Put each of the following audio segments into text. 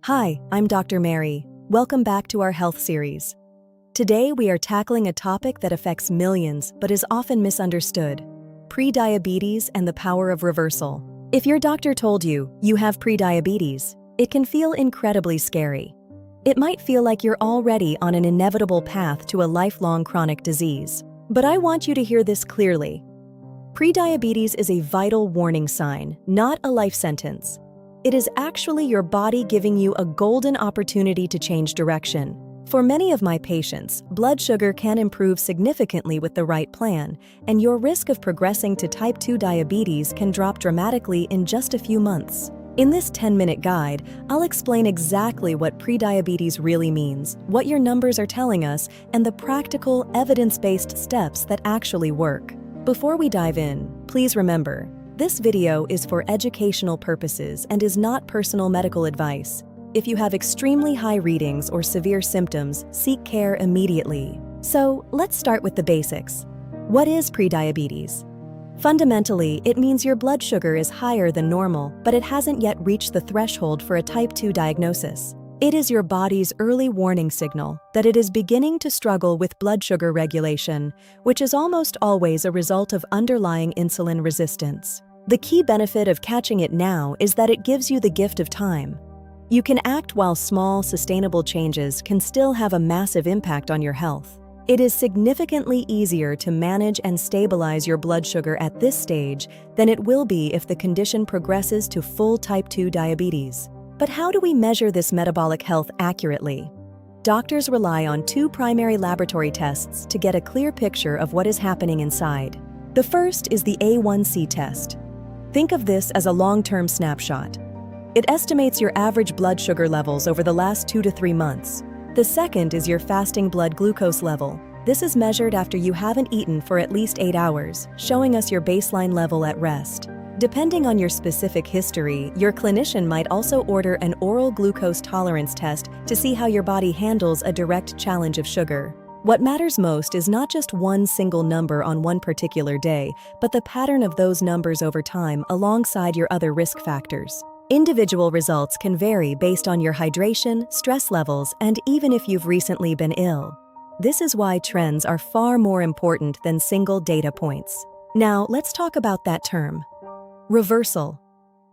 Hi, I'm Dr. Mary. Welcome back to our health series. Today we are tackling a topic that affects millions but is often misunderstood: prediabetes and the power of reversal. If your doctor told you you have prediabetes, it can feel incredibly scary. It might feel like you're already on an inevitable path to a lifelong chronic disease. But I want you to hear this clearly. Prediabetes is a vital warning sign, not a life sentence. It is actually your body giving you a golden opportunity to change direction. For many of my patients, blood sugar can improve significantly with the right plan, and your risk of progressing to type 2 diabetes can drop dramatically in just a few months. In this 10-minute guide, I'll explain exactly what prediabetes really means, what your numbers are telling us, and the practical, evidence-based steps that actually work. Before we dive in, please remember, this video is for educational purposes and is not personal medical advice. If you have extremely high readings or severe symptoms, seek care immediately. So, let's start with the basics. What is prediabetes? Fundamentally, it means your blood sugar is higher than normal, but it hasn't yet reached the threshold for a type 2 diagnosis. It is your body's early warning signal that it is beginning to struggle with blood sugar regulation, which is almost always a result of underlying insulin resistance. The key benefit of catching it now is that it gives you the gift of time. You can act while small, sustainable changes can still have a massive impact on your health. It is significantly easier to manage and stabilize your blood sugar at this stage than it will be if the condition progresses to full type 2 diabetes. But how do we measure this metabolic health accurately? Doctors rely on two primary laboratory tests to get a clear picture of what is happening inside. The first is the A1C test. Think of this as a long-term snapshot. It estimates your average blood sugar levels over the last 2 to 3 months. The second is your fasting blood glucose level. This is measured after you haven't eaten for at least 8 hours, showing us your baseline level at rest. Depending on your specific history, your clinician might also order an oral glucose tolerance test to see how your body handles a direct challenge of sugar. What matters most is not just one single number on one particular day, but the pattern of those numbers over time alongside your other risk factors. Individual results can vary based on your hydration, stress levels, and even if you've recently been ill. This is why trends are far more important than single data points. Now, let's talk about that term. Reversal.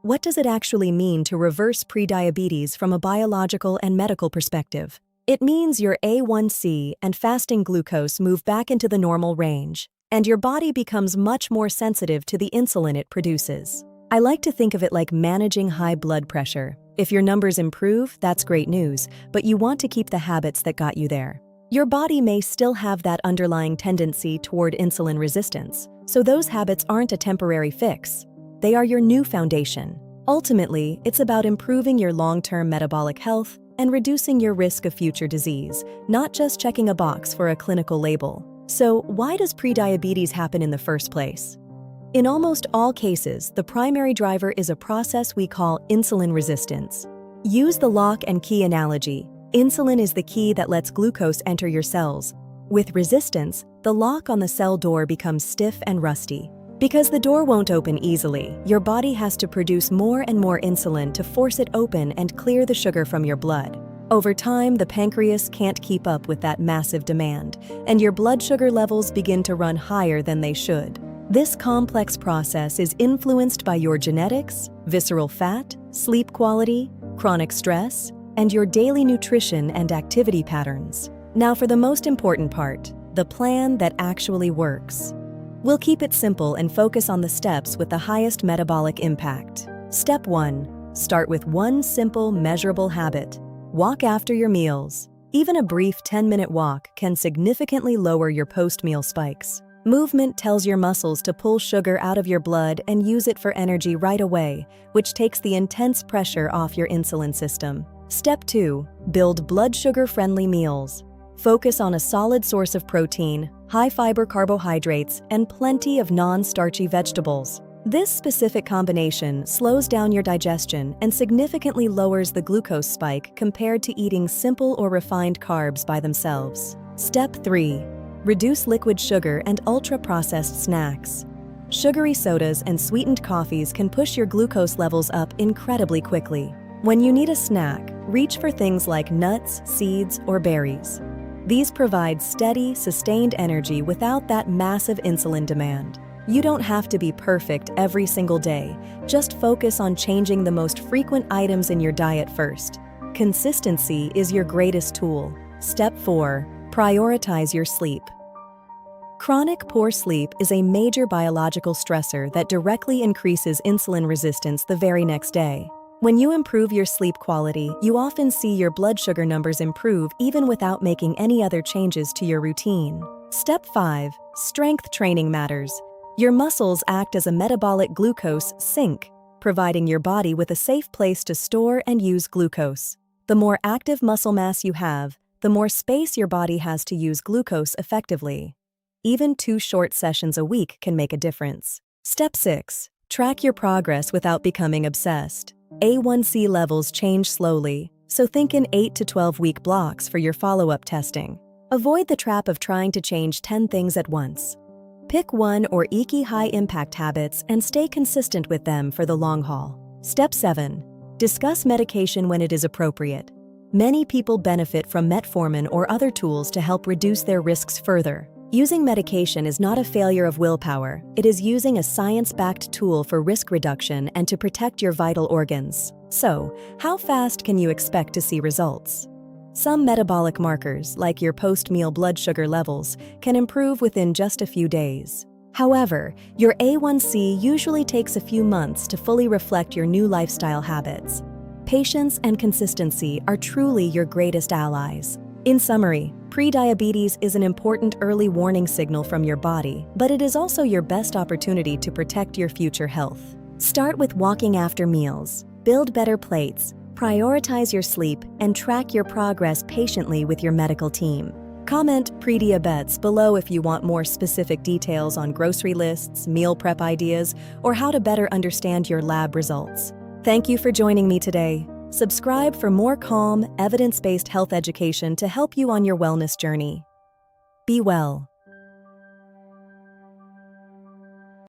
What does it actually mean to reverse prediabetes from a biological and medical perspective? It means your A1C and fasting glucose move back into the normal range, and your body becomes much more sensitive to the insulin it produces. I like to think of it like managing high blood pressure. If your numbers improve, that's great news, but you want to keep the habits that got you there. Your body may still have that underlying tendency toward insulin resistance, so those habits aren't a temporary fix. They are your new foundation. Ultimately, it's about improving your long-term metabolic health and reducing your risk of future disease, not just checking a box for a clinical label. So, why does prediabetes happen in the first place? In almost all cases, the primary driver is a process we call insulin resistance. Use the lock and key analogy. Insulin is the key that lets glucose enter your cells. With resistance, the lock on the cell door becomes stiff and rusty. Because the door won't open easily, your body has to produce more and more insulin to force it open and clear the sugar from your blood. Over time, the pancreas can't keep up with that massive demand, and your blood sugar levels begin to run higher than they should. This complex process is influenced by your genetics, visceral fat, sleep quality, chronic stress, and your daily nutrition and activity patterns. Now for the most important part, the plan that actually works. We'll keep it simple and focus on the steps with the highest metabolic impact. Step 1. Start with one simple, measurable habit. Walk after your meals. Even a brief 10-minute walk can significantly lower your post-meal spikes. Movement tells your muscles to pull sugar out of your blood and use it for energy right away, which takes the intense pressure off your insulin system. Step 2. Build blood sugar-friendly meals. Focus on a solid source of protein, high-fiber carbohydrates, and plenty of non-starchy vegetables. This specific combination slows down your digestion and significantly lowers the glucose spike compared to eating simple or refined carbs by themselves. Step 3. Reduce liquid sugar and ultra-processed snacks. Sugary sodas and sweetened coffees can push your glucose levels up incredibly quickly. When you need a snack, reach for things like nuts, seeds, or berries. These provide steady, sustained energy without that massive insulin demand. You don't have to be perfect every single day. Just focus on changing the most frequent items in your diet first. Consistency is your greatest tool. Step 4. Prioritize your sleep. Chronic poor sleep is a major biological stressor that directly increases insulin resistance the very next day. When you improve your sleep quality, you often see your blood sugar numbers improve even without making any other changes to your routine. Step 5. Strength training matters. Your muscles act as a metabolic glucose sink, providing your body with a safe place to store and use glucose. The more active muscle mass you have, the more space your body has to use glucose effectively. Even 2 short sessions a week can make a difference. Step 6. Track your progress without becoming obsessed. A1C levels change slowly, so think in 8 to 12-week blocks for your follow-up testing. Avoid the trap of trying to change 10 things at once. Pick one or iki high-impact habits and stay consistent with them for the long haul. Step 7. Discuss medication when it is appropriate. Many people benefit from metformin or other tools to help reduce their risks further. Using medication is not a failure of willpower. It is using a science-backed tool for risk reduction and to protect your vital organs. So, how fast can you expect to see results? Some metabolic markers, like your post-meal blood sugar levels, can improve within just a few days. However, your A1C usually takes a few months to fully reflect your new lifestyle habits. Patience and consistency are truly your greatest allies. In summary, prediabetes is an important early warning signal from your body, but it is also your best opportunity to protect your future health. Start with walking after meals, build better plates, prioritize your sleep, and track your progress patiently with your medical team. Comment Prediabetes below if you want more specific details on grocery lists, meal prep ideas, or how to better understand your lab results. Thank you for joining me today. Subscribe for more calm, evidence-based health education to help you on your wellness journey. Be well.